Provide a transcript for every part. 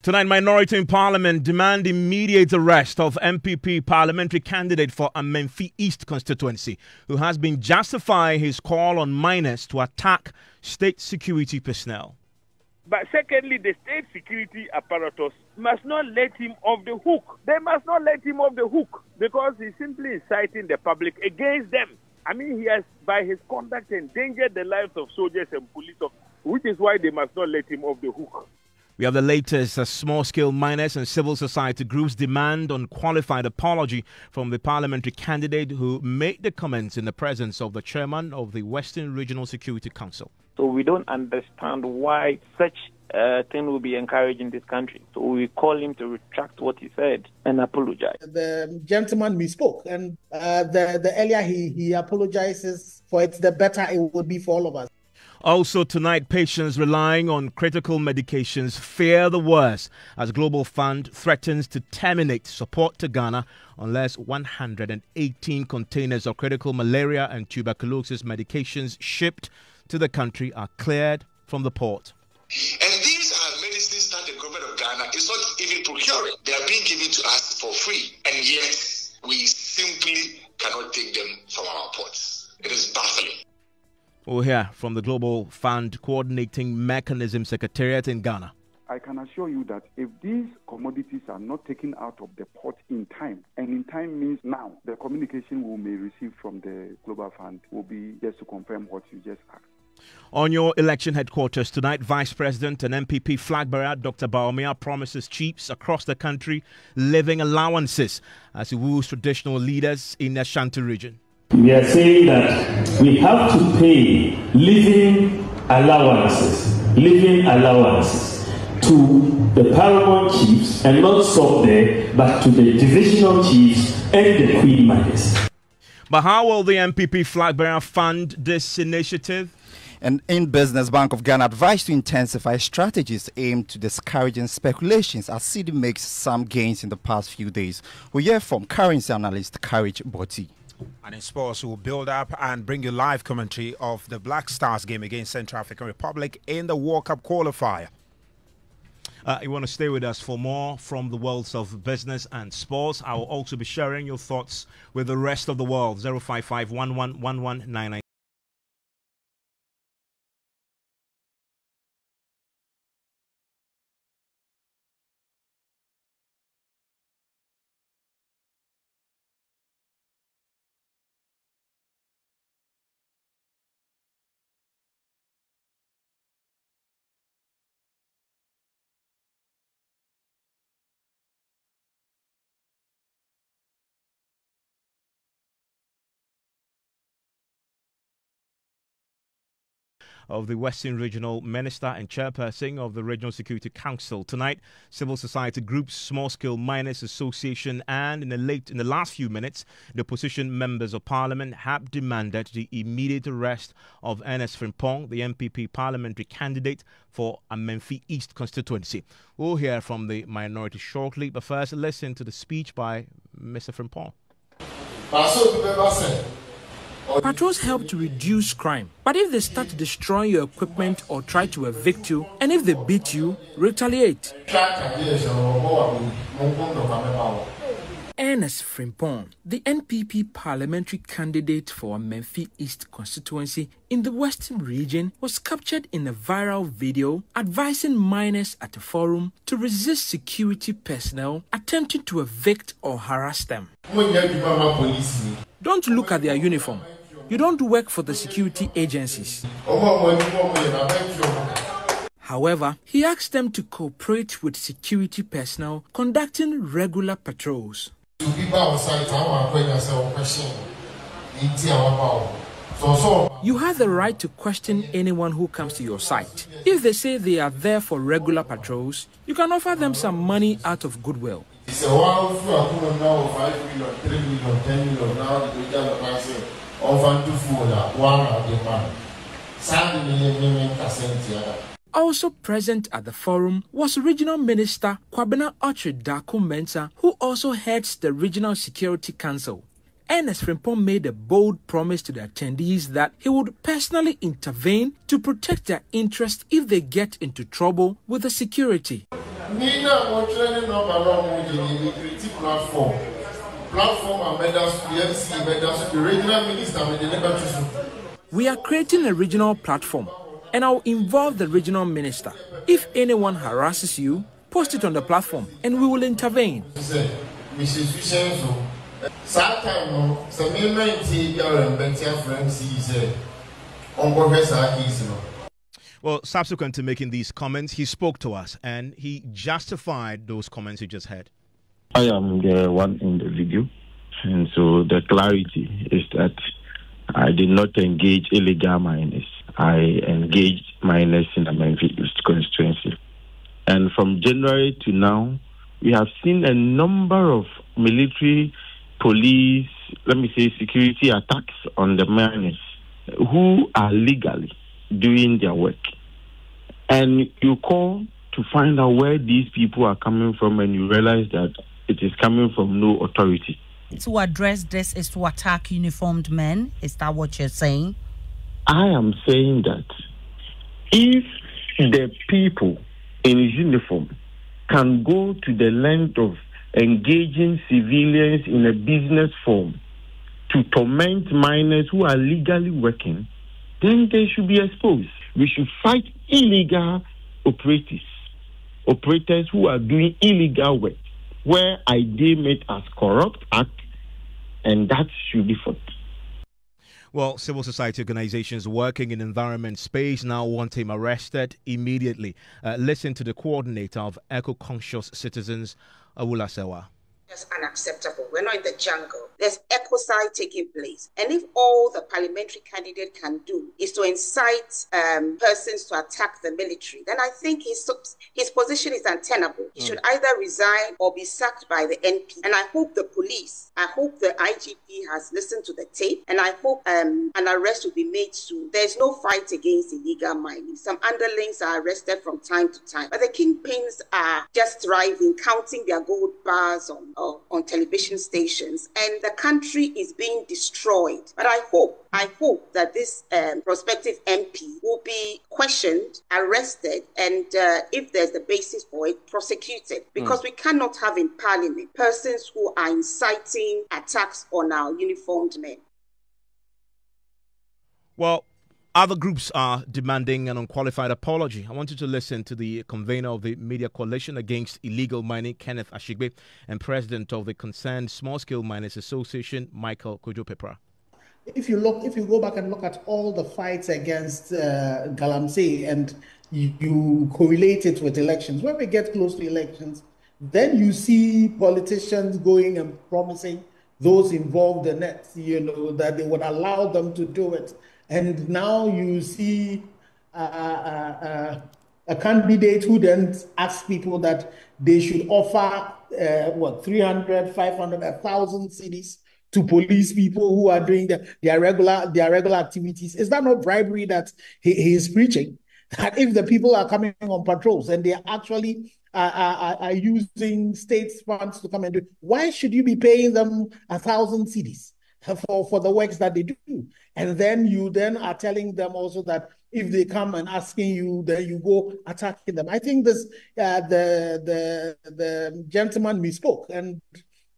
Tonight, minority in Parliament demand immediate arrest of NPP Parliamentary Candidate for Amenfi East Constituency, who has been justifying his call on miners to attack state security personnel. But secondly, the state security apparatus must not let him off the hook. They must not let him off the hook because he's simply inciting the public against them. I mean, he has, by his conduct, endangered the lives of soldiers and police officers, which is why they must not let him off the hook. We have the latest as small-scale miners and civil society groups demand unqualified apology from the parliamentary candidate who made the comments in the presence of the chairman of the Western Regional Security Council. So we don't understand why such thing will be encouraged in this country. So we call him to retract what he said and apologize. The gentleman misspoke, and the earlier he apologizes for it, the better it would be for all of us. Also tonight, patients relying on critical medications fear the worst as Global Fund threatens to terminate support to Ghana unless 118 containers of critical malaria and tuberculosis medications shipped to the country are cleared from the port. And these are medicines that the government of Ghana is not even procuring. They are being given to us for free, and yet we simply cannot take them from our ports. It is baffling. We'll hear from the Global Fund Coordinating Mechanism Secretariat in Ghana. I can assure you that if these commodities are not taken out of the port in time, and in time means now, the communication we may receive from the Global Fund will be just to confirm what you just asked. On your election headquarters tonight, Vice President and NPP flagbearer Dr. Bawumia promises chiefs across the country living allowances as he woos traditional leaders in the Ashanti region. We are saying that we have to pay living allowances to the paramount chiefs, and not stop there, but to the divisional chiefs and the queen mothers. But how will the NPP flagbearer fund this initiative? And in Business Bank of Ghana advised to intensify strategies aimed to discouraging speculations as cedi makes some gains in the past few days. We hear from currency analyst Courage Boti. And in sports, we'll build up and bring you live commentary of the Black Stars game against Central African Republic in the World Cup qualifier. You want to stay with us for more from the worlds of business and sports. I will also be sharing your thoughts with the rest of the world. 055-111199. Of the Western Regional Minister and Chairperson of the Regional Security Council. Tonight, civil society groups, Small-Scale Miners Association, and in the last few minutes, the opposition members of Parliament have demanded the immediate arrest of Ernest Frimpong, the NPP Parliamentary Candidate for Amenfi East Constituency. We'll hear from the minority shortly, but first, listen to the speech by Mr. Frimpong. Patrols help to reduce crime, but if they start destroying your equipment or try to evict you, and if they beat you, retaliate. Ernest Frimpong, the NPP parliamentary candidate for Amenfi East Constituency in the Western Region, was captured in a viral video advising miners at a forum to resist security personnel attempting to evict or harass them. Don't look at their uniform. You don't work for the security agencies. However, he asked them to cooperate with security personnel conducting regular patrols. You have the right to question anyone who comes to your site. If they say they are there for regular patrols, you can offer them some money out of goodwill. Also present at the forum was Regional Minister Kwabena Ochre-Darko Mensah, who also heads the Regional Security Council. Ernest Frimpong made a bold promise to the attendees that he would personally intervene to protect their interests if they get into trouble with the security. We are creating a regional platform, and I'll involve the regional minister. If anyone harasses you, post it on the platform, and we will intervene. Well, subsequent to making these comments, he spoke to us and he justified those comments you just heard. I am the one in the video, and so the clarity is that I did not engage illegal miners. I engaged miners in the Amenfi East Constituency. And from January to now, we have seen a number of military, police, security attacks on the miners who are legally doing their work. And you call to find out where these people are coming from, and you realize that it is coming from no authority. To address this is to attack uniformed men? Is that what you're saying? I am saying that if the people in uniform can go to the length of engaging civilians in a business form to torment miners who are legally working, then they should be exposed. We should fight illegal operators who are doing illegal work, where I deem it as corrupt act, and that should be fought. Well, civil society organizations working in environment space now want him arrested immediately. Listen to the coordinator of Eco-Conscious Citizens, Awula Sewa. That's unacceptable. We're not in the jungle. There's ecocide taking place. And if all the parliamentary candidate can do is to incite persons to attack the military, then I think his position is untenable. He should either resign or be sacked by the NP. And I hope the police, I hope the IGP has listened to the tape, and I hope an arrest will be made soon. There's no fight against illegal mining. Some underlings are arrested from time to time, but the kingpins are just thriving, counting their gold bars on television stations, and the country is being destroyed. But I hope that this prospective MP will be questioned, arrested, and if there's the basis for it, prosecuted. Because we cannot have in Parliament persons who are inciting attacks on our uniformed men. Well, other groups are demanding an unqualified apology. I want you to listen to the convener of the Media Coalition Against Illegal Mining, Kenneth Ashigbe, and president of the Concerned Small-Scale Miners Association, Michael Kojo-Pepra. If you go back and look at all the fights against Galamsey and you correlate it with elections, when we get close to elections, then you see politicians going and promising those involved in it, that they would allow them to do it. And now you see a candidate who then asks people that they should offer 300, 500, 1,000 cedis to police people who are doing their regular activities. Is that not bribery that he is preaching? That if the people are coming on patrols and they are actually are using state funds to come and do it, why should you be paying them 1,000 cedis for the works that they do? And then you are telling them also that if they come and asking you, then you go attacking them. I think this the gentleman misspoke, and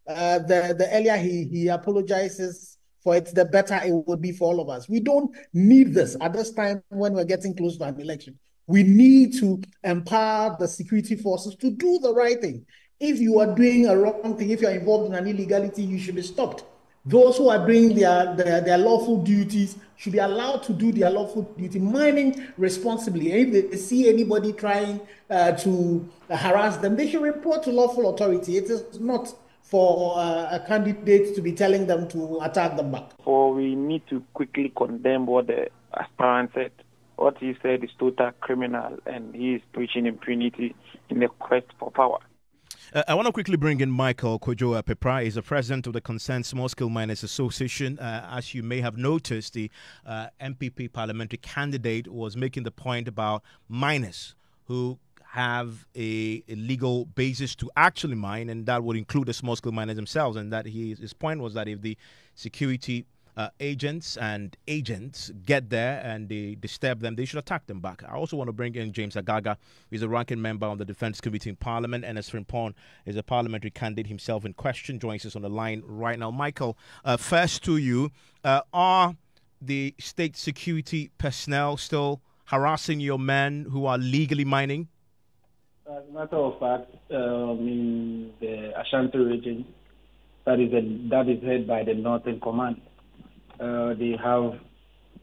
the earlier he apologizes for it, the better it would be for all of us. We don't need this at this time when we're getting close to an election. We need to empower the security forces to do the right thing. If you are doing a wrong thing, if you are involved in an illegality, you should be stopped. Those who are doing their lawful duties should be allowed to do their lawful duty, mining responsibly. And if they see anybody trying to harass them, they should report to lawful authority. It is not for a candidate to be telling them to attack them back. Or we need to quickly condemn what the aspirant said. What he said is total criminal, and he is preaching impunity in the quest for power. I want to quickly bring in Michael Kojo-Pepra. He's the president of the Concerned Small-Scale Miners Association. As you may have noticed, the NPP Parliamentary Candidate was making the point about miners who have a legal basis to actually mine, and that would include the small-scale miners themselves. And that his point was that if the security agents get there and they disturb them, they should attack them back. I also want to bring in James Agaga. He's a ranking member on the Defense Committee in Parliament. NS Frimpong is a parliamentary candidate himself in question, joins us on the line right now. Michael, first to you, are the state security personnel still harassing your men who are legally mining? As a matter of fact, in the Ashanti region, that is head by the Northern Command. They have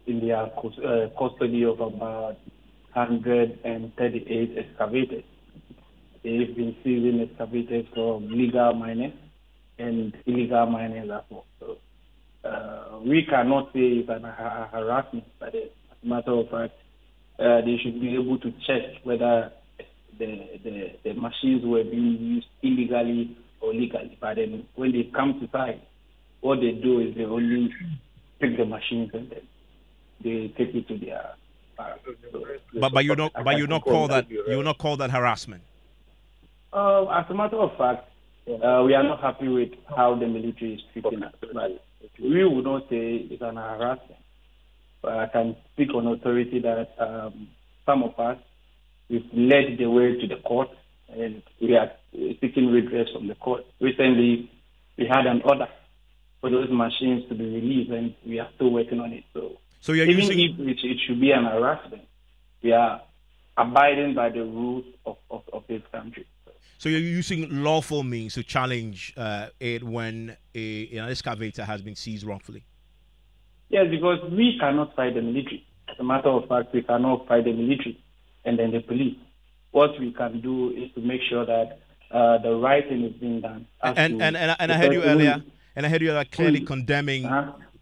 in their custody of about 138 excavators. They've been seizing excavators from legal miners and illegal miners as well. So we cannot say it's a harassment, but as a matter of fact, they should be able to check whether the machines were being used illegally or legally. But then when they come to site, what they do is they only pick the machines and then they take it to their. But you not call that harassment. As a matter of fact, we are not happy with how the military is treating us. But we would not say it's an harassment. But I can speak on authority that some of us we've led the way to the court and we are seeking redress from the court. Recently, we had an order for those machines to be released, and we are still working on it. So you're even using... if it should be an harassment, we are abiding by the rules of this country. So you're using lawful means to challenge it when an excavator has been seized wrongfully? Yes, because we cannot fight the military. As a matter of fact, we cannot fight the military and then the police. What we can do is to make sure that the right thing is being done. And I heard you earlier. And I heard you are clearly condemning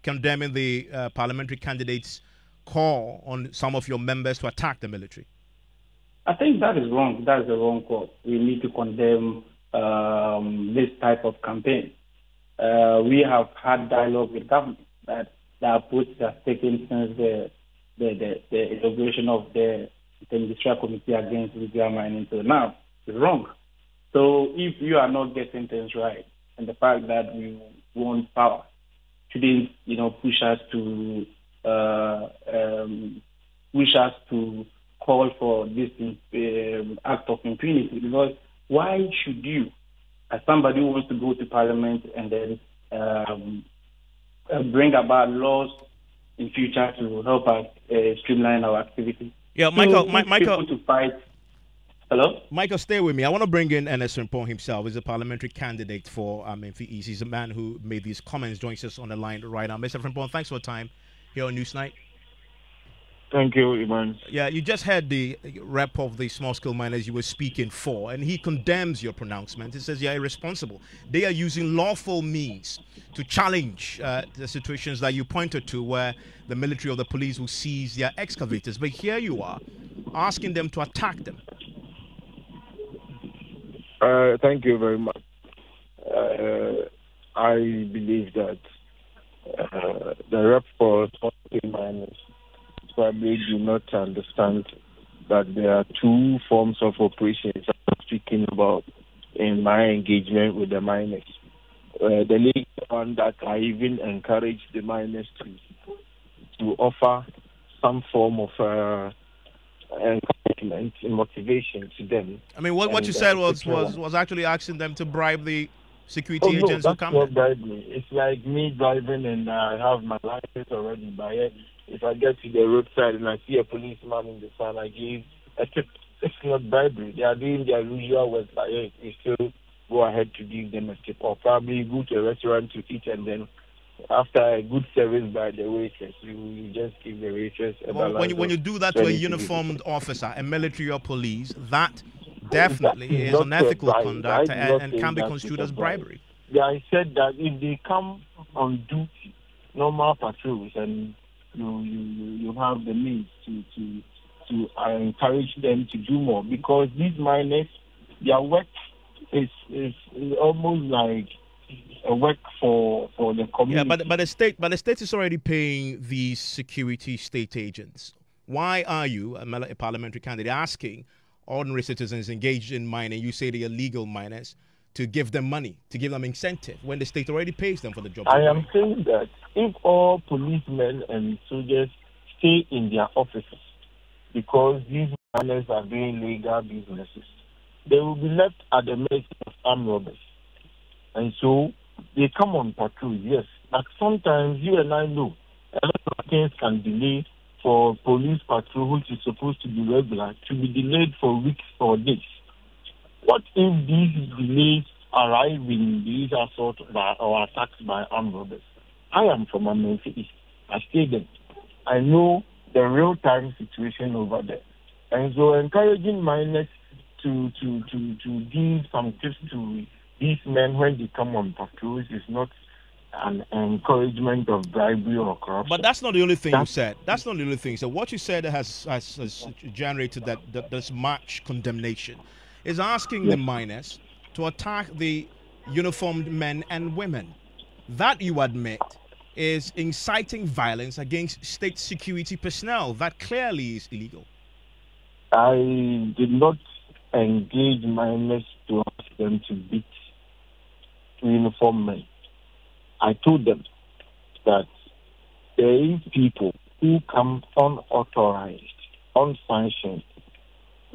the parliamentary candidate's call on some of your members to attack the military. I think that is wrong. That is the wrong call. We need to condemn this type of campaign. We have had dialogue with government that the approach has taken since the inauguration of the Ministerial Committee against illegal mining. So now it's wrong. So if you are not getting things right, and the fact that we want power shouldn't, push us to call for this act of impunity. Because why should you, as somebody who wants to go to Parliament and then bring about laws in future to help us streamline our activities? Yeah, Michael. To fight. Hello? Michael, stay with me. I want to bring in NS Frimpong himself. He's a parliamentary candidate for Amenfi East. He's a man who made these comments, joins us on the line right now. Mr. Frimpong, thanks for your time here on Newsnight. Thank you, Iman. Yeah, you just heard the rep of the small-scale miners you were speaking for, and he condemns your pronouncement. He says you're irresponsible. They are using lawful means to challenge the situations that you pointed to where the military or the police will seize their excavators. But here you are asking them to attack them. Thank you very much. I believe that the rep for small-scale miners probably do not understand that there are two forms of operations I'm speaking about in my engagement with the miners. The legal one that I even encourage the miners to offer some form of encouragement and motivation to them. I mean, what you said was actually asking them to bribe the security agents who come. That's not bribery. It's like me driving and I have my license already, but if I get to the roadside and I see a policeman in the sun, I give a tip. It's not bribery. They are doing their usual work, but you still go ahead to give them a tip. Or probably go to a restaurant to eat, and then after a good service by the waitress, you just give the waitress a balance. When you do that to a uniformed officer, a military or police, that definitely is unethical conduct and can be construed as bribery. Yeah, I said that if they come on duty, normal patrols, and you have the means to encourage them to do more, because these miners, their work is almost like a work for the community. Yeah, but the state is already paying these security state agents. Why are you, a parliamentary candidate, asking ordinary citizens engaged in mining, you say they are legal miners, to give them money, to give them incentive when the state already pays them for the job? I am saying that if all policemen and soldiers stay in their offices because these miners are doing legal businesses, they will be left at the mercy of armed robbers. And so they come on patrol, yes. But sometimes you and I know a lot of things can delay for police patrol, which is supposed to be regular, to be delayed for weeks or days. What if these delays arrive in these assaults or attacks by armed robbers? I am from Amenfi East. I stay there. I know the real-time situation over there. And so encouraging miners to give some tips to these men when they come on patrols is not an encouragement of bribery or corruption. But that's not the only thing you said. That's not the only thing. So what you said has generated this much condemnation. Is asking the miners to attack the uniformed men and women. That, you admit, is inciting violence against state security personnel. That clearly is illegal. I did not engage miners to ask them to beat uniformed men. I told them that there is people who come unauthorized, unsanctioned.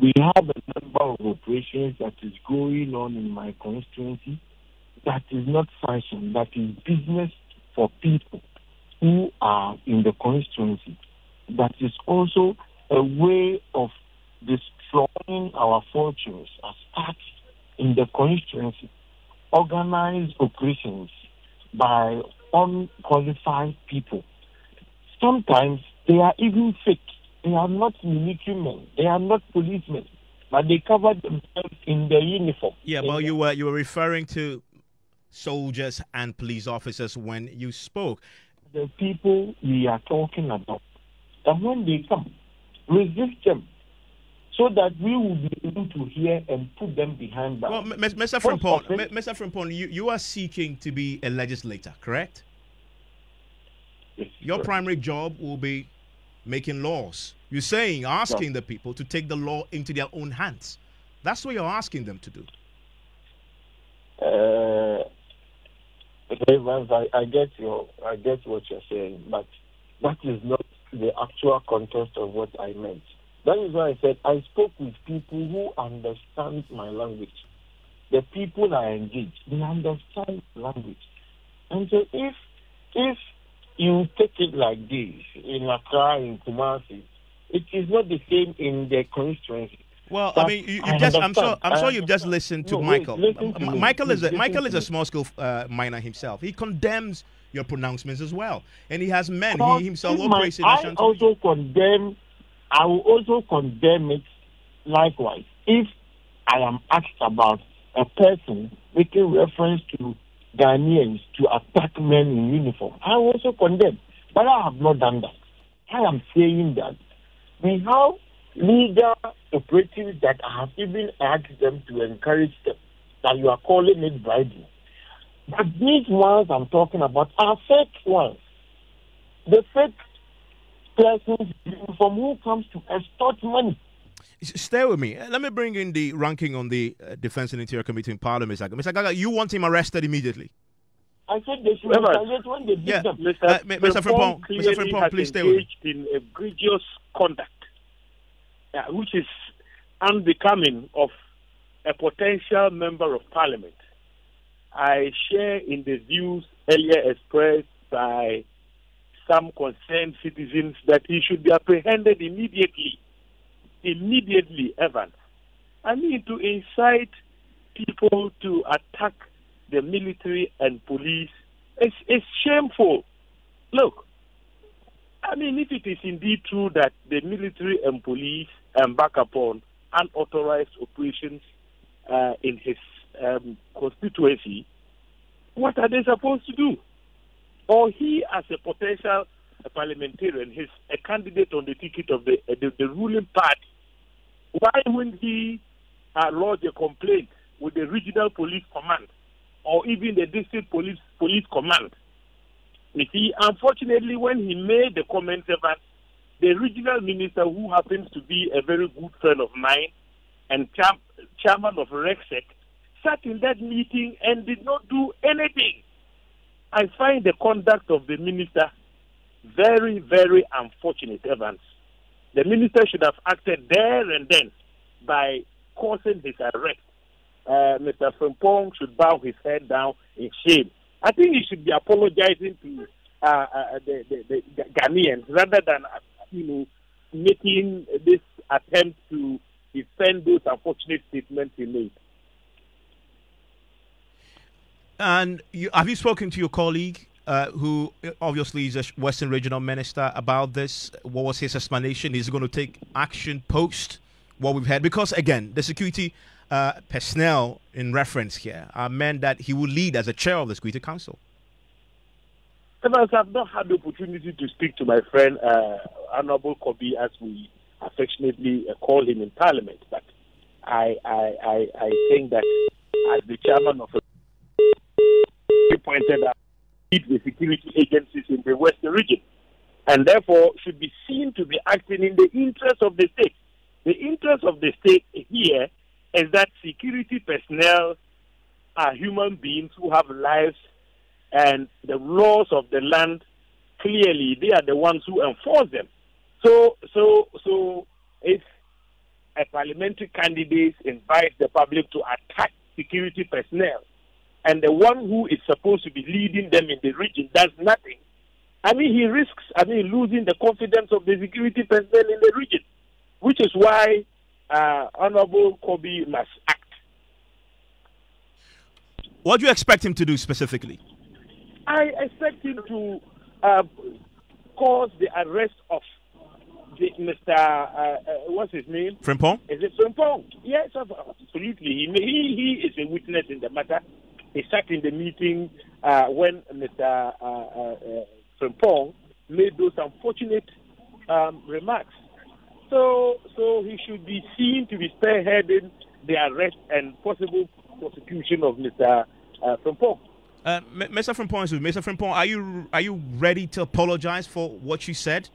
We have a number of operations that is going on in my constituency that is not sanctioned, that is business for people who are in the constituency. That is also a way of destroying our fortunes as tax in the constituency. Organized operations by unqualified people. Sometimes they are even fake. They are not military men. They are not policemen, but they cover themselves in their uniform. Yeah, well, you were referring to soldiers and police officers when you spoke. The people we are talking about, and when they come, resist them, so that we will be able to hear and put them behind bars. Well, Mr. Frimpong, you are seeking to be a legislator, correct? Yes, your primary job will be making laws. You're saying, asking the people to take the law into their own hands. That's what you're asking them to do. I get what you're saying, but that is not the actual context of what I meant. That is why I said I spoke with people who understand my language. The people I engage, they understand language. And so if you take it like this, in Accra, in Kumasi, it is not the same in the constituency. Well, I mean, I'm sure you've just listened to Michael. Michael is a small-scale miner himself. He condemns your pronouncements as well, and he has men. He himself operates in Ashanti Region. I will also condemn it likewise. If I am asked about a person making reference to Ghanaians to attack men in uniform, I will also condemn. But I have not done that. I am saying that we have legal operatives that I have even asked them to encourage them, that you are calling it bribery. But these ones I'm talking about are fake ones. The fake persons from who comes to extort money. Stay with me. Let me bring in the ranking on the Defense and Interior Committee in Parliament. Mr. Gaga, you want him arrested immediately? I said they should arrest when they beat them. Mr. Frimpong, please stay with me. In egregious conduct, which is unbecoming of a potential member of Parliament. I share in the views earlier expressed by some concerned citizens that he should be apprehended immediately, Evans. I mean, to incite people to attack the military and police, it's shameful. Look, I mean, if it is indeed true that the military and police embark upon unauthorized operations in his constituency, what are they supposed to do? Or he, as a potential parliamentarian, he's a candidate on the ticket of the ruling party, why wouldn't he lodge a complaint with the regional police command or even the district police command? You see, unfortunately, when he made the comment about the regional minister, who happens to be a very good friend of mine and chairman of RECSEC, sat in that meeting and did not do anything. I find the conduct of the minister very, very unfortunate, Evans. The minister should have acted there and then by causing his arrest. Mr. Frimpong should bow his head down in shame. I think he should be apologizing to the Ghanaians rather than making this attempt to defend those unfortunate statements he made. And have you spoken to your colleague, who obviously is a Western Regional Minister, about this? What was his explanation? Is he going to take action post what we've had? Because, again, the security personnel in reference here are men that he will lead as a chair of the Security Council. Evans, I've not had the opportunity to speak to my friend, Honorable Kobi, as we affectionately call him in Parliament, but I think that as the chairman of he pointed out the security agencies in the Western region, and therefore should be seen to be acting in the interest of the state. The interest of the state here is that security personnel are human beings who have lives, and the laws of the land, clearly, they are the ones who enforce them. So if a parliamentary candidate invites the public to attack security personnel, and the one who is supposed to be leading them in the region does nothing, he risks, losing the confidence of the security personnel in the region, which is why Honorable Kobi must act. What do you expect him to do specifically? I expect him to cause the arrest of Mr. What's his name? Frimpong? Is it Frimpong? Yes, absolutely. He is a witness in the matter. He sat in the meeting when Mr. Frimpong made those unfortunate remarks. So he should be seen to be spearheading the arrest and possible prosecution of Mr. Frimpong. Mr. Frimpong, are you ready to apologize for what you said?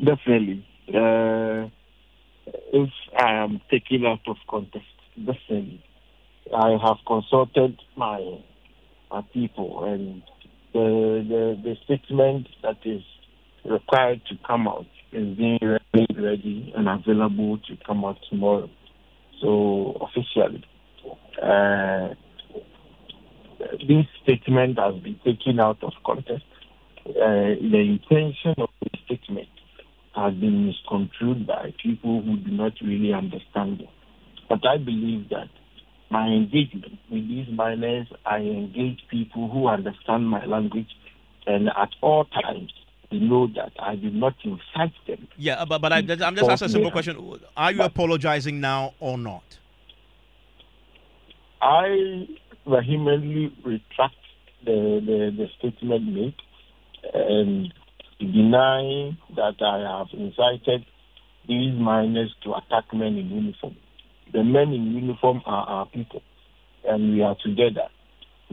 Definitely. If I am taken out of context, definitely. I have consulted my people, and the statement that is required to come out is being ready and available to come out tomorrow. So officially, this statement has been taken out of context. The intention of the statement has been misconstrued by people who do not really understand it. But I believe that my engagement with these minors, I engage people who understand my language, and at all times, they know that I did not incite them. Yeah, but I'm just asking a simple question. Are you apologizing now or not? I vehemently retract the statement made and deny that I have incited these minors to attack men in uniform. The men in uniform are our people, and we are together.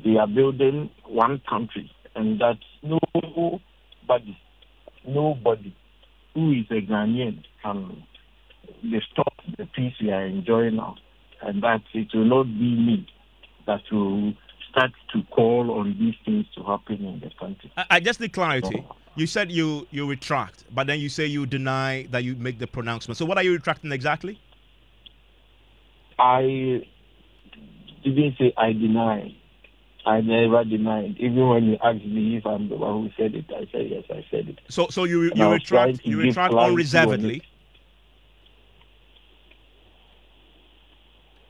We are building one country, and that nobody who is a Ghanaian can disturb the peace we are enjoying now. And that it will not be me that will start to call on these things to happen in the country. I just need clarity. You said you retract, but then you say you deny that you make the pronouncement. So what are you retracting exactly? I didn't say I deny. I never denied. Even when you asked me if I'm the one who said it, I said yes, I said it. So you retract unreservedly?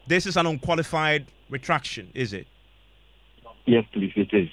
This is an unqualified retraction, is it? Yes, please, it is.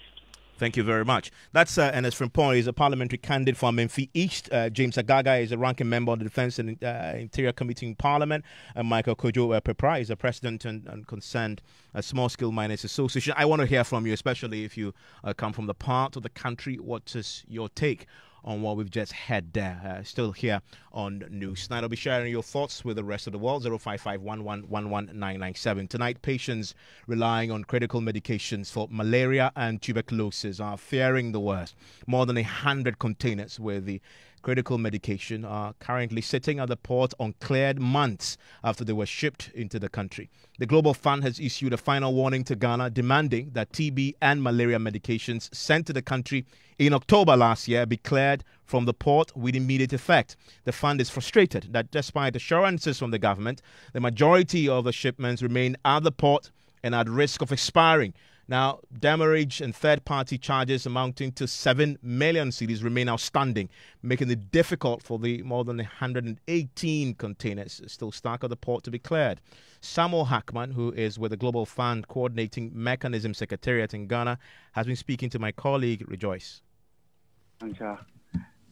Thank you very much. That's NS Frimpong. He's a parliamentary candidate for Amenfi East. James Agaga is a ranking member of the Defence and Interior Committee in Parliament. And Michael Kojo Pepra is the president and concerned Small-Scale Miners Association. I want to hear from you, especially if you come from the part of the country. What is your take on what we've just had there? Still here on News 9. I'll be sharing your thoughts with the rest of the world. 055-11-11997. Tonight, patients relying on critical medications for malaria and tuberculosis are fearing the worst. More than 100 containers with the critical medication are currently sitting at the port uncleared months after they were shipped into the country. The Global Fund has issued a final warning to Ghana demanding that TB and malaria medications sent to the country in October last year be cleared from the port with immediate effect. The fund is frustrated that despite assurances from the government, the majority of the shipments remain at the port and at risk of expiring. Now, demurrage and third-party charges amounting to 7 million cedis remain outstanding, making it difficult for the more than 118 containers still stuck at the port to be cleared. Samuel Hackman, who is with the Global Fund Coordinating Mechanism Secretariat in Ghana, has been speaking to my colleague, Rejoice.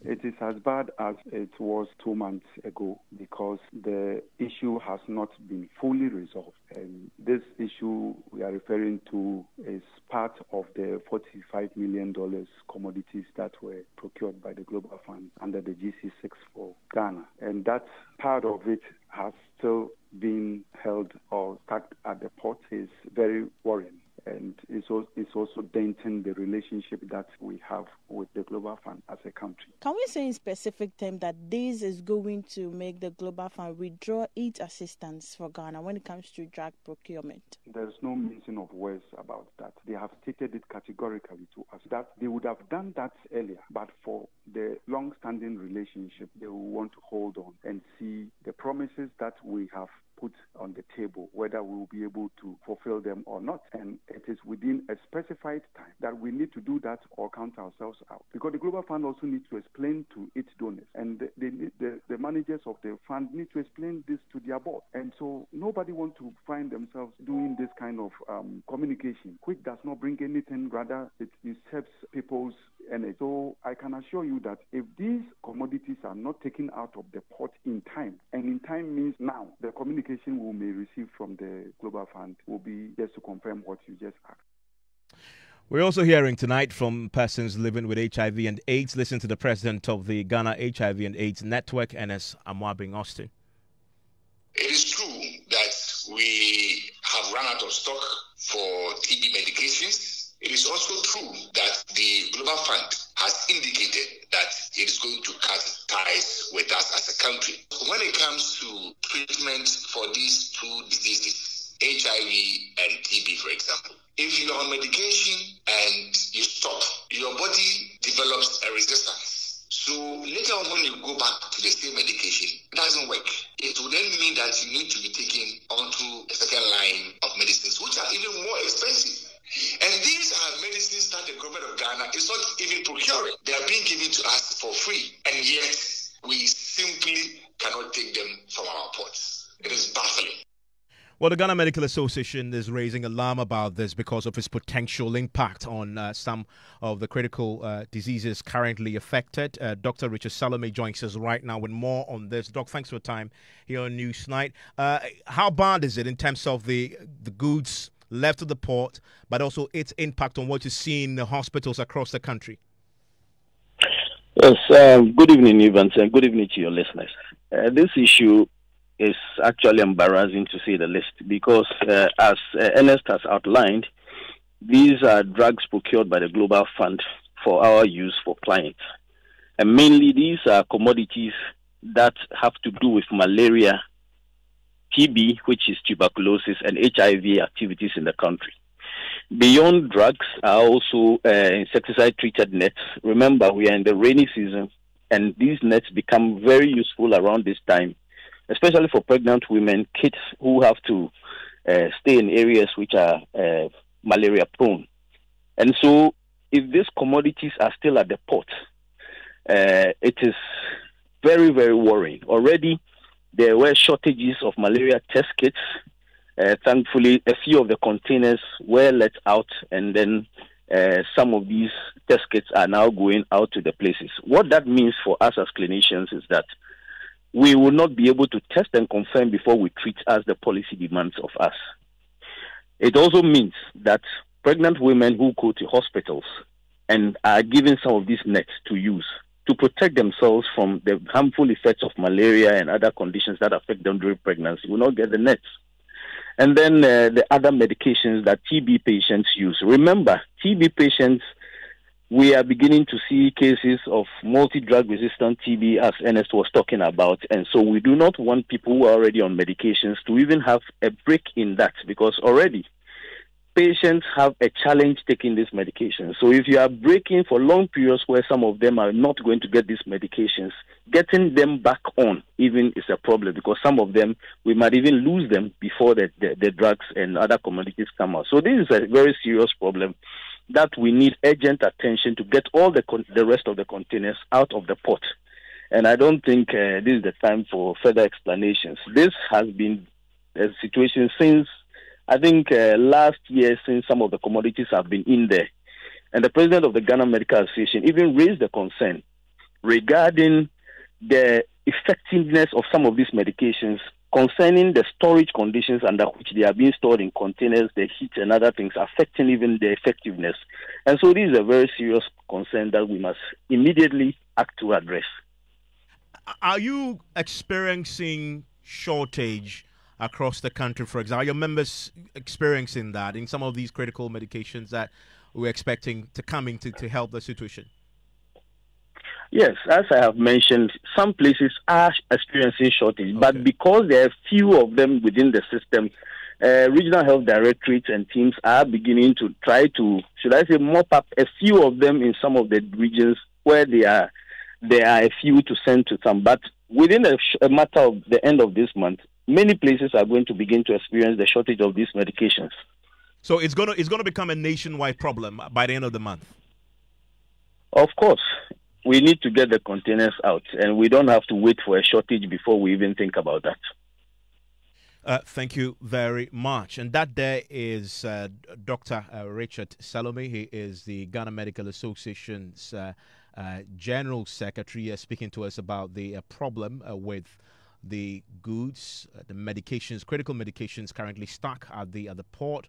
It is as bad as it was 2 months ago because the issue has not been fully resolved. And this issue we are referring to is part of the $45 million commodities that were procured by the Global Fund under the GC6 for Ghana. And that part of it has still been held or stuck at the port is very worrying. And it's also denting the relationship that we have with the Global Fund as a country. Can we say in specific terms that this is going to make the Global Fund withdraw its assistance for Ghana when it comes to drug procurement? There's no mincing of words about that. They have stated it categorically to us that they would have done that earlier, but for the long-standing relationship, they will want to hold on and see the promises that we have put on the table, whether we will be able to fulfill them or not. And it is within a specified time that we need to do that or count ourselves out. Because the Global Fund also needs to explain to its donors, and the managers of the fund need to explain this to their board. And so nobody wants to find themselves doing this kind of communication. Quick does not bring anything, rather it saps people's energy. So I can assure you that if these commodities are not taken out of the port in time, and in time means now, the communication we may receive from the Global Fund will be just to confirm what you just asked. We're also hearing tonight from persons living with HIV and AIDS. Listen to the president of the Ghana HIV and AIDS Network, NS Amwabing Austin. It is true that we have run out of stock for TB medications. It is also true that the Global Fund has indicated that it is going to cut ties with us as a country. When it comes to treatment for these two diseases, HIV and TB, for example, if you're on medication and you stop, your body develops a resistance. So later on when you go back to the same medication, it doesn't work. It will then mean that you need to be taken onto a second line of medicines, which are even more expensive. And these are medicines that the government of Ghana is not even procuring. They are being given to us for free. And yet, we simply cannot take them from our ports. It is baffling. Well, the Ghana Medical Association is raising alarm about this because of its potential impact on some of the critical diseases currently affected. Dr. Richard Salome joins us right now with more on this. Doc, thanks for your time here on Newsnight. How bad is it in terms of the goods left at the port, but also its impact on what you see in the hospitals across the country? Yes, good evening, Evans, and good evening to your listeners. This issue is actually embarrassing to say the least because, as Ernest has outlined, these are drugs procured by the Global Fund for our use for clients. And mainly these are commodities that have to do with malaria, TB, which is tuberculosis, and HIV activities in the country. Beyond drugs are also insecticide-treated nets. Remember, we are in the rainy season, and these nets become very useful around this time, especially for pregnant women, kids who have to stay in areas which are malaria-prone. And so, if these commodities are still at the port, it is very, very worrying. Already, there were shortages of malaria test kits. Thankfully, a few of the containers were let out, and then some of these test kits are now going out to the places. What that means for us as clinicians is that we will not be able to test and confirm before we treat as the policy demands of us. It also means that pregnant women who go to hospitals and are given some of these nets to use to protect themselves from the harmful effects of malaria and other conditions that affect them during pregnancy will not get the nets. And then the other medications that TB patients use. Remember, TB patients we are beginning to see cases of multi-drug resistant TB, as Ernest was talking about. And so we do not want people who are already on medications to even have a break in that, because already patients have a challenge taking this medication. So if you are breaking for long periods where some of them are not going to get these medications, getting them back on even is a problem, because some of them, we might even lose them before the drugs and other commodities come out. So this is a very serious problem that we need urgent attention to get all the rest of the containers out of the port. And I don't think this is the time for further explanations. This has been a situation since, I think, last year, since some of the commodities have been in there. And the president of the Ghana Medical Association even raised the concern regarding the effectiveness of some of these medications concerning the storage conditions under which they are being stored in containers, the heat and other things affecting even the effectiveness. And so this is a very serious concern that we must immediately act to address. Are you experiencing shortage across the country, for example? Are your members experiencing that in some of these critical medications that we're expecting to come in to help the situation? Yes, as I have mentioned, some places are experiencing shortage, but because there are few of them within the system, regional health directorates and teams are beginning to try to, should I say, mop up a few of them in some of the regions where there are a few to send to some. But within a matter of the end of this month, many places are going to begin to experience the shortage of these medications. So it's going to become a nationwide problem by the end of the month? Of course. We need to get the containers out, and we don't have to wait for a shortage before we even think about that. Thank you very much. And that there is Dr. Richard Salome. He is the Ghana Medical Association's General Secretary, speaking to us about the problem with the goods, the medications, critical medications currently stuck at the port.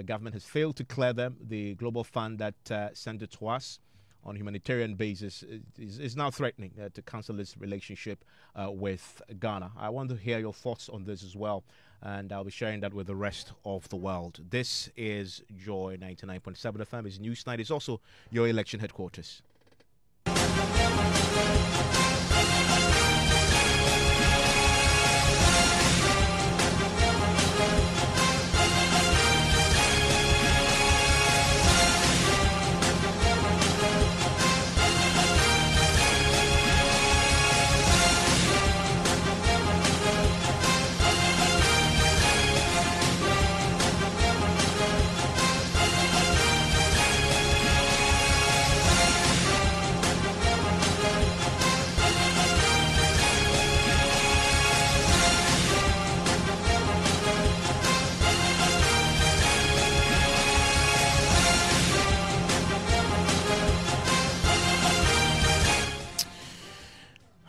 Government has failed to clear them. The Global Fund that sent it to us on a humanitarian basis is now threatening to cancel its relationship with Ghana. I want to hear your thoughts on this as well, and I'll be sharing that with the rest of the world. This is Joy 99.7 FM. It's Newsnight. It's also your election headquarters.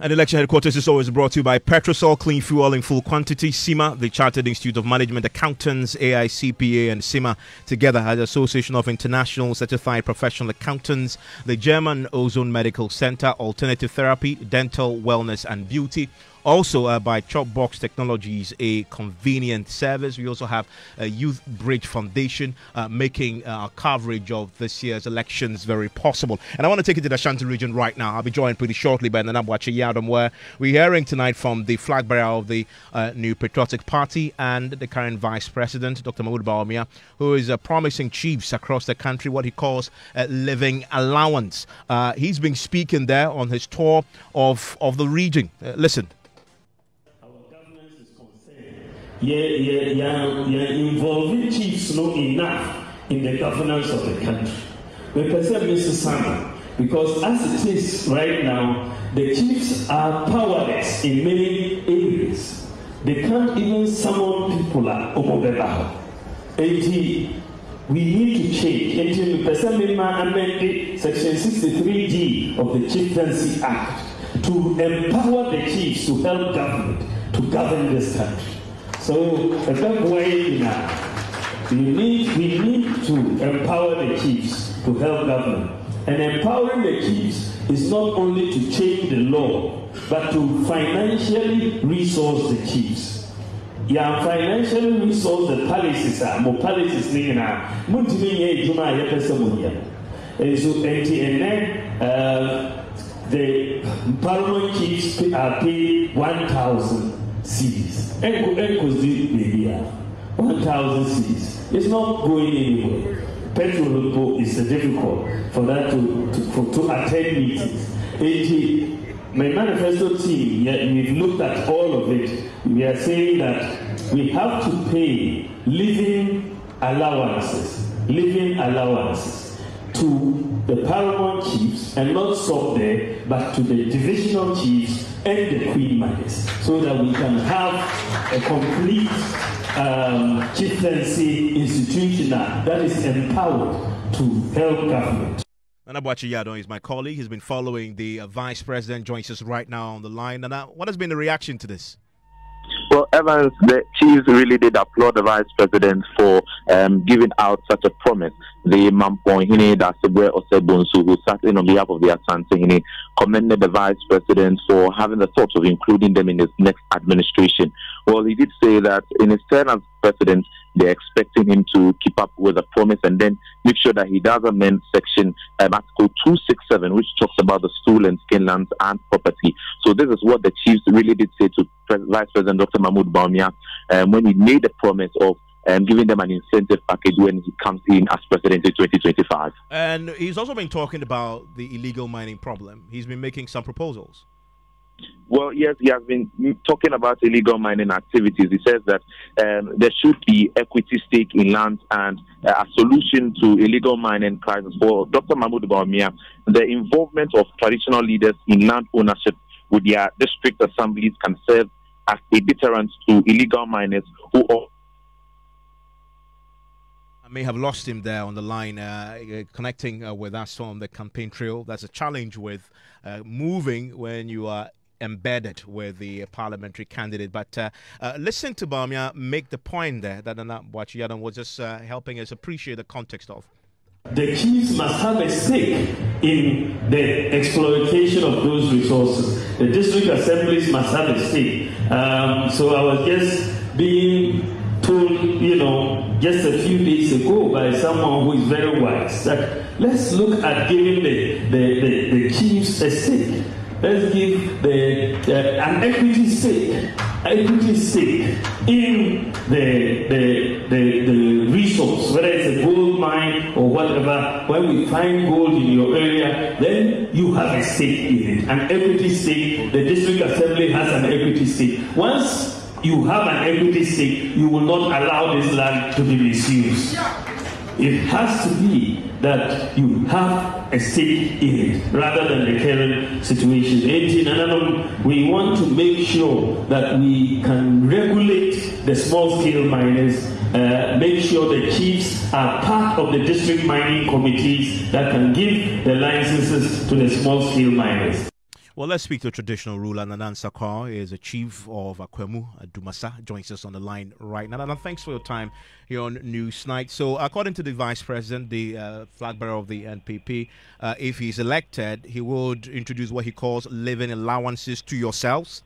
And election headquarters is always brought to you by Petrosol, clean fuel in full quantity. CIMA, the Chartered Institute of Management Accountants, AICPA and CIMA together as Association of International Certified Professional Accountants, the German Ozone Medical Center, Alternative Therapy, Dental, Wellness and Beauty. Also by Chopbox Technologies, a convenient service. We also have a Youth Bridge Foundation making coverage of this year's elections very possible. And I want to take you to the Ashanti region right now. I'll be joined pretty shortly by Nanabwache Yadom, where we're hearing tonight from the flagbearer of the New Patriotic Party and the current Vice President, Dr. Bawumia, who is promising chiefs across the country what he calls a living allowance. He's been speaking there on his tour of the region. Listen. Involving chiefs not enough in the governance of the country. We perceive Mr. Sama, because as it is right now, the chiefs are powerless in many areas. They can't even summon people we need to change. And we amend Section 63G of the Chieftaincy Act to empower the chiefs to help government to govern this country. So at that way now, we need to empower the chiefs to help government. And empowering the chiefs is not only to change the law, but to financially resource the chiefs. Yeah, financially resource the palaces, more palaces, And then the Parliament chiefs are paid 1,000 cedis. 1,000 cedis. It's not going anywhere. Petrol is difficult for that to attend meetings. My manifesto team, we've looked at all of it. We are saying that we have to pay living allowances to the paramount chiefs, and not stop there, but to the divisional chiefs and the queen mothers, so that we can have a complete chieftaincy institution that is empowered to help government. Anabuachi Yadon is my colleague. He's been following the Vice President, joins us right now on the line. And what has been the reaction to this? Well, Evans, the chiefs really did applaud the Vice President for giving out such a promise. The Mampohine Dasebwe Osebonsu, who sat in on behalf of the Asante, commended the Vice President for having the thought of including them in his next administration. Well, he did say that in his turn as President, they're expecting him to keep up with the promise and then make sure that he does amend section Article 267, which talks about the stool and skin lands and property. So this is what the chiefs really did say to Vice President Dr. Mahmoud Bawumia when he made the promise of giving them an incentive package when he comes in as president in 2025. And he's also been talking about the illegal mining problem. He's been making some proposals. Well, yes, he has been talking about illegal mining activities. He says that there should be equity stake in land and a solution to illegal mining crisis. For Dr. Mahmoud Bawumia, the involvement of traditional leaders in land ownership with their district assemblies can serve as a deterrent to illegal miners who are... I may have lost him there on the line, connecting with us on the campaign trail. That's a challenge with moving when you are embedded with the parliamentary candidate. But listen to Bawumia make the point there that Anabuachi Yadon was just helping us appreciate the context of. The chiefs must have a stake in the exploitation of those resources. The district assemblies must have a stake. So I was just being told, just a few days ago by someone who is very wise, that let's look at giving the chiefs a stake. Let's give an equity stake in the resource, whether it's a gold mine or whatever. When we find gold in your area, then you have a stake in it, an equity stake. The district assembly has an equity stake. Once you have an equity stake, you will not allow this land to be misused. It has to be that you have a stake in it rather than the current situation. We want to make sure that we can regulate the small-scale miners, make sure the chiefs are part of the district mining committees that can give the licenses to the small-scale miners. Well, let's speak to a traditional ruler. Nanan Sakwa is a chief of Akwemu, Dumasa, joins us on the line right now. Nanan, thanks for your time here on Newsnight. So, according to the Vice President, the flag bearer of the NPP, if he's elected, he would introduce what he calls living allowances to yourselves,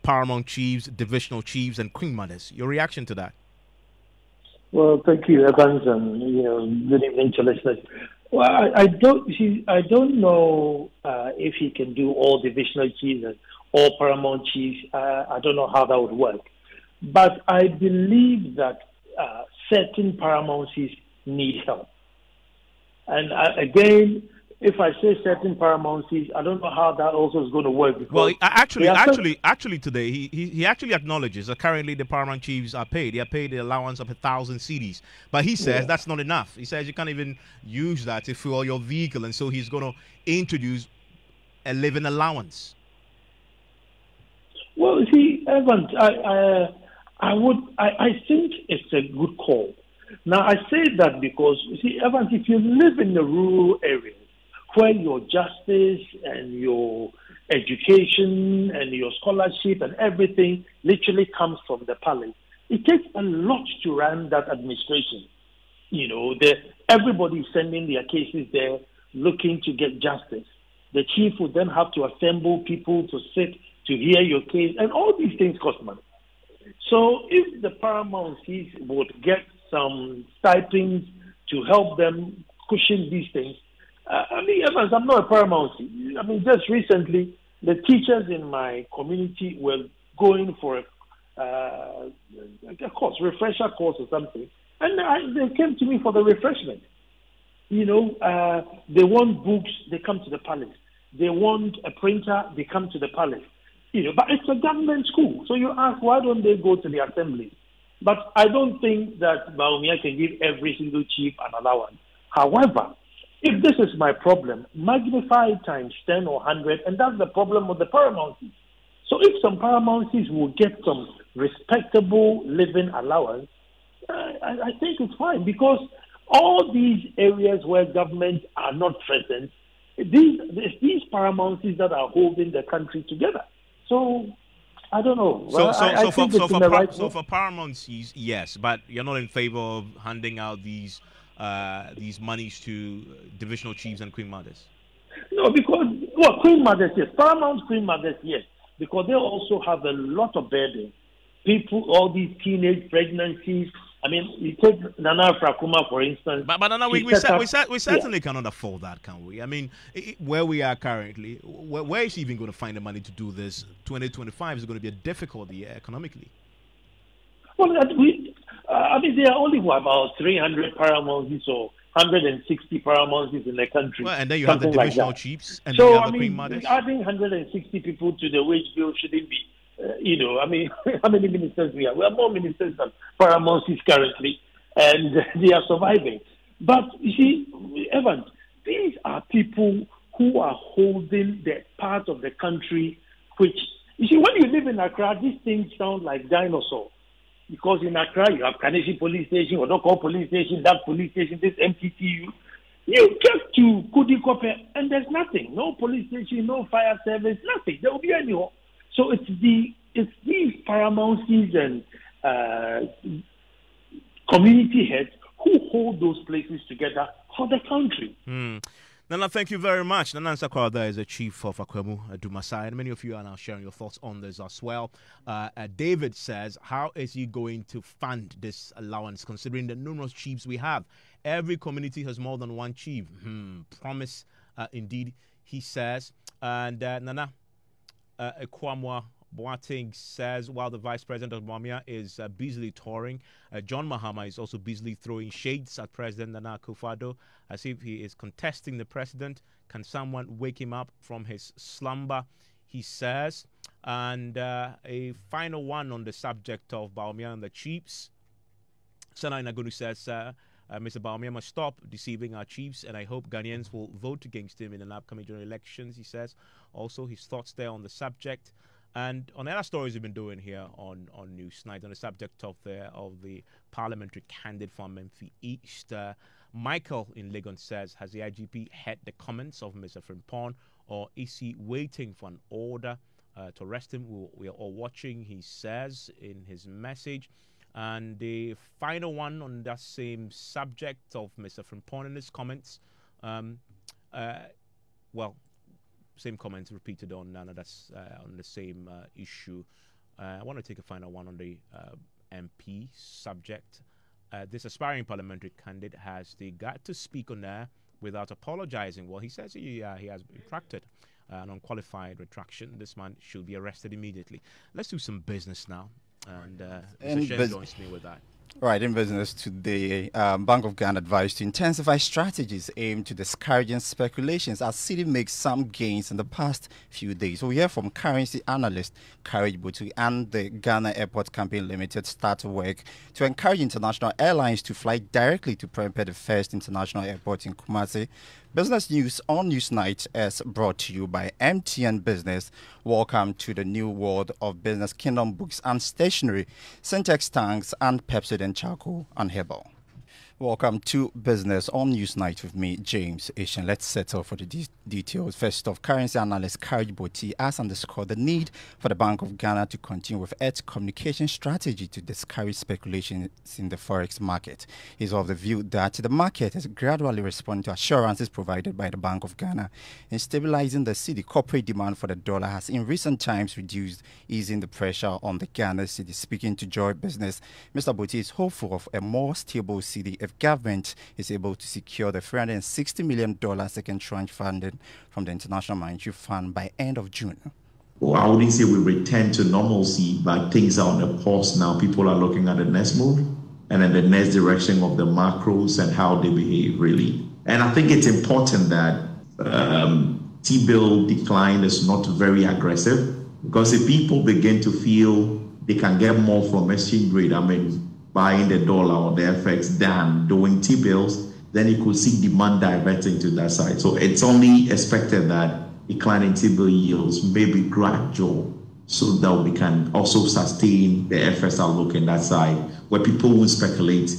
paramount chiefs, divisional chiefs, and queen mothers. Your reaction to that? Well, thank you, Evans, and good evening to listeners. Well, I don't know if he can do all divisional chiefs and all paramount chiefs. I don't know how that would work. But I believe that certain paramouncies need help. And again, if I say certain paramouncies, I don't know how that also is going to work. Well, actually, today he actually acknowledges that currently the paramount chiefs are paid. They are paid the allowance of 1,000 cedis, but he says that's not enough. He says you can't even use that to fuel your vehicle, and so he's going to introduce a living allowance. Well, see, Evans, I think it's a good call. Now, I say that because, see, Evans, if you live in the rural areas, where your justice and your education and your scholarship and everything literally comes from the palace, it takes a lot to run that administration. Everybody is sending their cases there looking to get justice. The chief would then have to assemble people to sit to hear your case, and all these things cost money. So if the paramouncies would get some stipends to help them cushion these things, I mean, Evans, I'm not a paramountcy. I mean, just recently, the teachers in my community were going for a course, refresher course or something, and they came to me for the refreshment. You know, they want books, they come to the palace. They want a printer, they come to the palace. You know, but it's a government school, so you ask, why don't they go to the assembly? But I don't think that Bawumia can give every single chief an allowance. However, if this is my problem, magnify it times 10 or 100, and that's the problem with the paramountcies. So if some paramountcies will get some respectable living allowance, I think it's fine, because all these areas where governments are not present, these paramountcies that are holding the country together. So I don't know. So for paramountcies, yes, but you're not in favor of handing out these monies to divisional chiefs and queen mothers? No, because, well, queen mothers, yes. Paramount queen mothers, yes. Because they also have a lot of burden. People, all these teenage pregnancies. I mean, you take Nana Frakuma, for instance. But Nana, we certainly cannot afford that, can we? I mean, where we are currently, where is she even going to find the money to do this? 2025 is going to be a difficult year economically. Well, I mean, there are only about 300 paramountcies or 160 paramountcies in the country. Well, and then you have the divisional chiefs, and so, then you have the queen mothers. Adding 160 people to the wage bill shouldn't be, you know, I mean, how many ministers we have? We have more ministers than paramountcies currently, and they are surviving. But, you see, Evans, these are people who are holding the part of the country which, you see, when you live in Accra, these things sound like dinosaurs. Because in Accra, you have Kaneshi Police Station, Odoko Police Station, that police station, this MTTU. You get to Kudikope, and there's nothing. No police station, no fire service, nothing. There will be any. So it's these paramountcies and community heads who hold those places together for the country. Nana, thank you very much. Nana Sakwa there is the chief of Akwemu Dumasai, and many of you are now sharing your thoughts on this as well. David says, how is he going to fund this allowance, considering the numerous chiefs we have? Every community has more than one chief. Promise, indeed, he says. And Nana Ekwamwa Boateng says, while the Vice President of Bawumia is busily touring, John Mahama is also busily throwing shades at President Nana Akufo-Addo as if he is contesting the president. Can someone wake him up from his slumber, he says. And a final one on the subject of Bawumia and the chiefs. Sana Inagunu says, Mr. Bawumia must stop deceiving our chiefs, and I hope Ghanaians will vote against him in an upcoming general elections, he says. Also, his thoughts there on the subject. And on other stories we've been doing here on Newsnight on the subject of the parliamentary candidate for Amenfi East, Michael in Legon says, has the IGP heard the comments of Mr. Frimpong, or is he waiting for an order to arrest him? We are all watching, he says in his message. And the final one on that same subject of Mr. Frimpong and his comments, same comments repeated on on the same issue. I want to take a final one on the MP subject. This aspiring parliamentary candidate has the gut to speak on there without apologizing. Well, he says he has retracted an unqualified retraction. This man should be arrested immediately. Let's do some business now. And Mr. Shen joins me with that. Right, in business today, Bank of Ghana advised to intensify strategies aimed to discouraging speculations as City makes some gains in the past few days. We hear from currency analyst Courage Botu, and the Ghana Airport Campaign Limited start work to encourage international airlines to fly directly to prepare the first international airport in Kumasi. Business News on Newsnight is brought to you by MTN Business. Welcome to the new world of business, Kingdom Books and Stationery, Syntex Tanks, and Pepsodent Charcoal and Herbal. Welcome to Business on Newsnight with me, James Asian. Let's settle for the details. First off, currency analyst Courage Botu has underscored the need for the Bank of Ghana to continue with its communication strategy to discourage speculations in the forex market. He's of the view that the market has gradually responded to assurances provided by the Bank of Ghana in stabilizing the cedi. Corporate demand for the dollar has in recent times reduced, easing the pressure on the Ghana cedi. Speaking to Joy Business, Mr. Botu is hopeful of a more stable cedi if government is able to secure the $360 million second tranche funding from the International Monetary Fund by end of June. Well, I wouldn't say we return to normalcy, but things are on a pause now. People are looking at the next move and then the next direction of the macros and how they behave, really. And I think it's important that T-bill decline is not very aggressive, because if people begin to feel they can get more from exchange rate, buying the dollar or the FX than doing T-bills, then you could see demand diverting to that side. So it's only expected that declining T-bill yields may be gradual, so that we can also sustain the FX outlook in that side, where people will speculate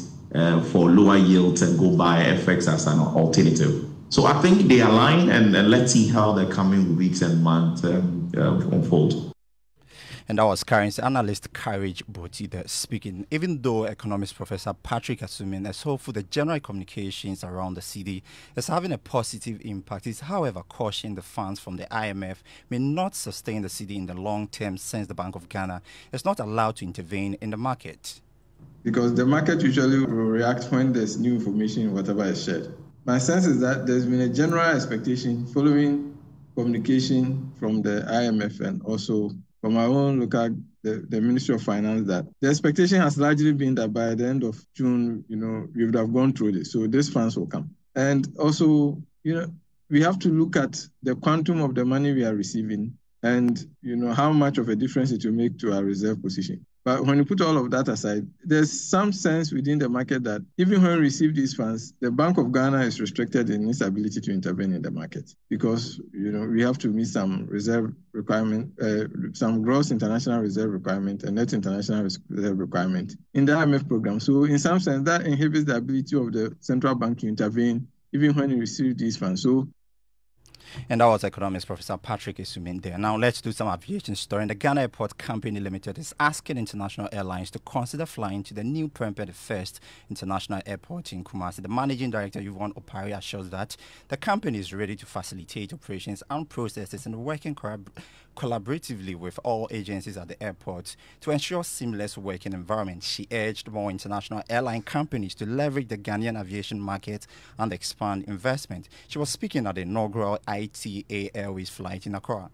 for lower yields and go buy FX as an alternative. So I think they align, and let's see how the coming weeks and months unfold. And that was currency analyst Courage Boti speaking. Even though economics professor Patrick Asumin is hopeful the general communications around the city is having a positive impact, he's however cautioning the funds from the IMF may not sustain the city in the long term, since the Bank of Ghana is not allowed to intervene in the market. Because the market usually will react when there's new information, whatever is shared. My sense is that there's been a general expectation following communication from the IMF and also from our own local, the Ministry of Finance, that the expectation has largely been that by the end of June, we would have gone through this. So these funds will come. And also, we have to look at the quantum of the money we are receiving and, how much of a difference it will make to our reserve position. But when you put all of that aside, there's some sense within the market that even when we receive these funds, the Bank of Ghana is restricted in its ability to intervene in the market, because we have to meet some reserve requirement, some gross international reserve requirement and net international reserve requirement in the IMF program. So in some sense, that inhibits the ability of the central bank to intervene even when you receive these funds. And that was economics professor Patrick Asumin there. Now let's do some aviation story. The Ghana Airport Company Limited is asking international airlines to consider flying to the new Prempeh First International Airport in Kumasi. The managing director, Yvonne Opari, assures that the company is ready to facilitate operations and processes and working collaboratively with all agencies at the airport to ensure seamless working environment. She urged more international airline companies to leverage the Ghanaian aviation market and expand investment. She was speaking at the inaugural ITA Airways flight in Accra.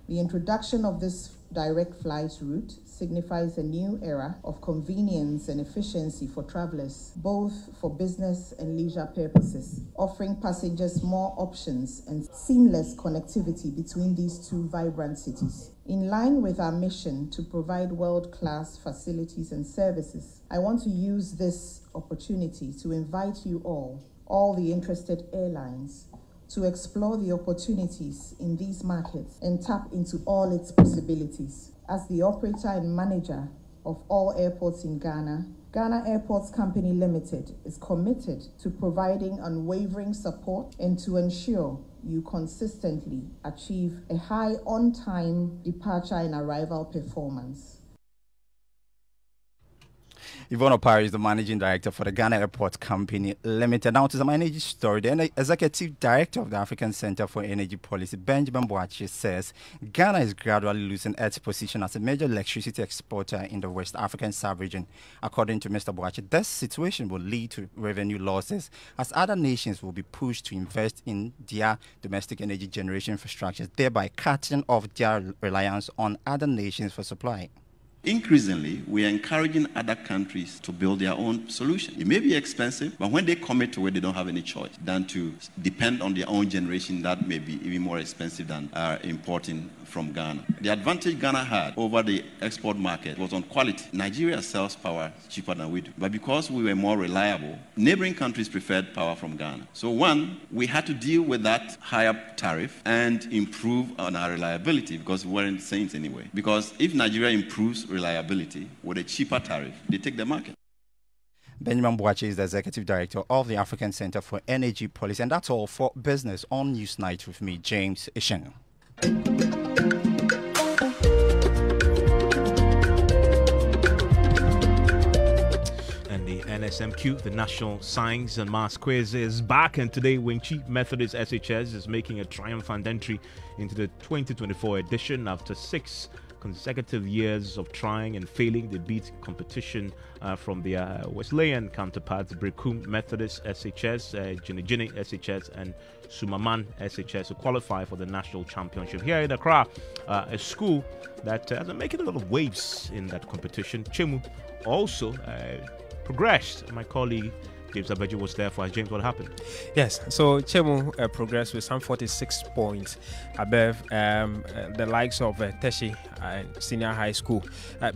The introduction of this direct flight route signifies a new era of convenience and efficiency for travelers, both for business and leisure purposes, offering passengers more options and seamless connectivity between these two vibrant cities. In line with our mission to provide world-class facilities and services, I want to use this opportunity to invite you all the interested airlines, to explore the opportunities in these markets and tap into all its possibilities. As the operator and manager of all airports in Ghana, Ghana Airports Company Limited is committed to providing unwavering support and to ensure you consistently achieve a high on-time departure and arrival performance. Yvonne Opari is the managing director for the Ghana Airport Company Limited. Now to some energy story. The executive director of the African Center for Energy Policy, Benjamin Boakye, says Ghana is gradually losing its position as a major electricity exporter in the West African sub-region. According to Mr. Boakye, this situation will lead to revenue losses as other nations will be pushed to invest in their domestic energy generation infrastructures, thereby cutting off their reliance on other nations for supply. Increasingly, we are encouraging other countries to build their own solution. It may be expensive, but when they commit to it, they don't have any choice than to depend on their own generation that may be even more expensive than importing from Ghana. The advantage Ghana had over the export market was on quality. Nigeria sells power cheaper than we do, but because we were more reliable, neighboring countries preferred power from Ghana. So one, we had to deal with that higher tariff and improve on our reliability, because we weren't saints anyway. Because if Nigeria improves reliability with a cheaper tariff, they take the market. Benjamin Boakye is the Executive Director of the African Center for Energy Policy. And that's all for business on Newsnight with me, James Ishen. And the NSMQ, the National Science and Maths Quiz, is back, and today Wenchi Methodist SHS is making a triumphant entry into the 2024 edition after 6 consecutive years of trying and failing. They beat competition from their Wesleyan counterparts, Brekum Methodist SHS, Jinijini SHS, and Sumaman SHS, to qualify for the national championship. Here in Accra, a school that has been making a lot of waves in that competition, Chemu, also progressed. My colleague James Abeju was there for us. James, what happened? Yes, so Chemu progressed with some 46 points above the likes of Teshi Senior High School.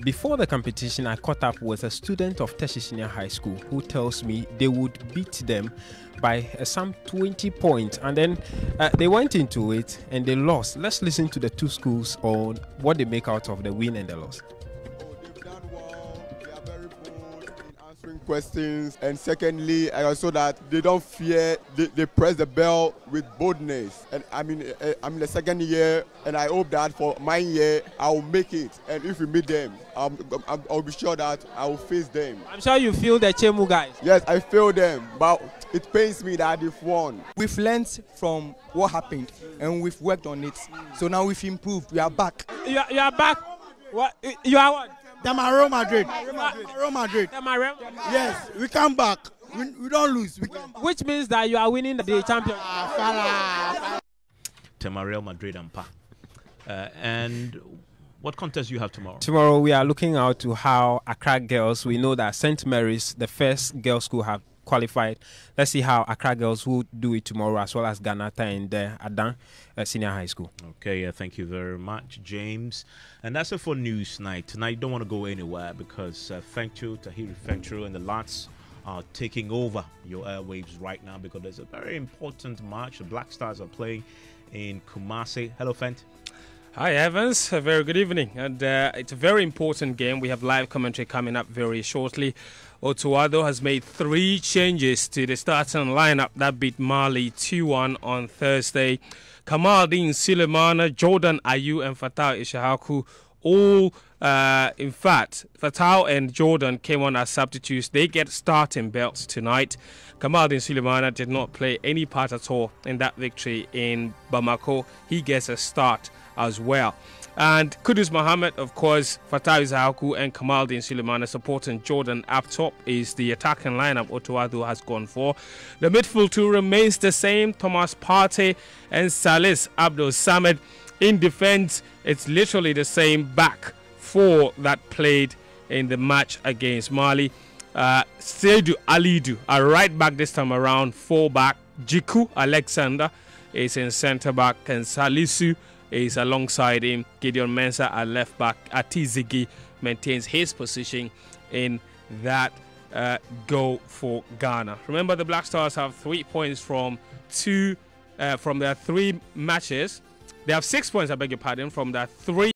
Before the competition, I caught up with a student of Teshi Senior High School who tells me they would beat them by some 20 points, and then they went into it and they lost. Let's listen to the two schools on what they make out of the win and the loss. Questions, and secondly, I also that they don't fear, they press the bell with boldness. And I'm in the second year, and I hope that for my year I will make it. And if we meet them, I'll be sure that I will face them. I'm sure you feel the Chemu guys. Yes, I feel them, but it pains me that they've won. We've learned from what happened, and we've worked on it. So now we've improved. We are back. You are back. What? You are what? Real Madrid. Real Madrid. Yes, we come back. We don't lose. Which means that you are winning the championship. Real Madrid and Pa. And what contest you have tomorrow? Tomorrow we are looking out to how Accra girls, we know that St. Mary's, the first girls' school, have qualified. Let's see how Accra girls will do it tomorrow, as well as Ganata and Adan Senior High School. Okay, thank you very much, James. And that's it for News Night. Tonight, you don't want to go anywhere because Fengchu, Tahiri Fengchu, and the Lats are taking over your airwaves right now because there's a very important match. The Black Stars are playing in Kumasi. Hello, Fent. Hi, Evans. A very good evening. And it's a very important game. We have live commentary coming up very shortly. Otuado has made 3 changes to the starting lineup that beat Mali 2-1 on Thursday. Kamaldeen Sulemana, Jordan Ayew, and Fatau Ishahaku all, in fact, Fatau and Jordan came on as substitutes. They get starting belts tonight. Kamaldeen Sulemana did not play any part at all in that victory in Bamako. He gets a start as well. And Kudus Mohammed, of course, Fatau Ishahaku and Kamaldeen Sulemana supporting Jordan up top is the attacking lineup Otuado has gone for. The midfield two remains the same. Thomas Partey and Salis Abdul Samad. In defense, it's literally the same back four that played in the match against Mali. Seydou Alidu, a right back this time around, 4 back. Jiku Alexander is in centre back, and Salisu is alongside him. Gideon Mensah at left back. Atizigi maintains his position in that goal for Ghana. Remember, the Black Stars have 3 points from their 3 matches. They have 6 points, I beg your pardon, from their 3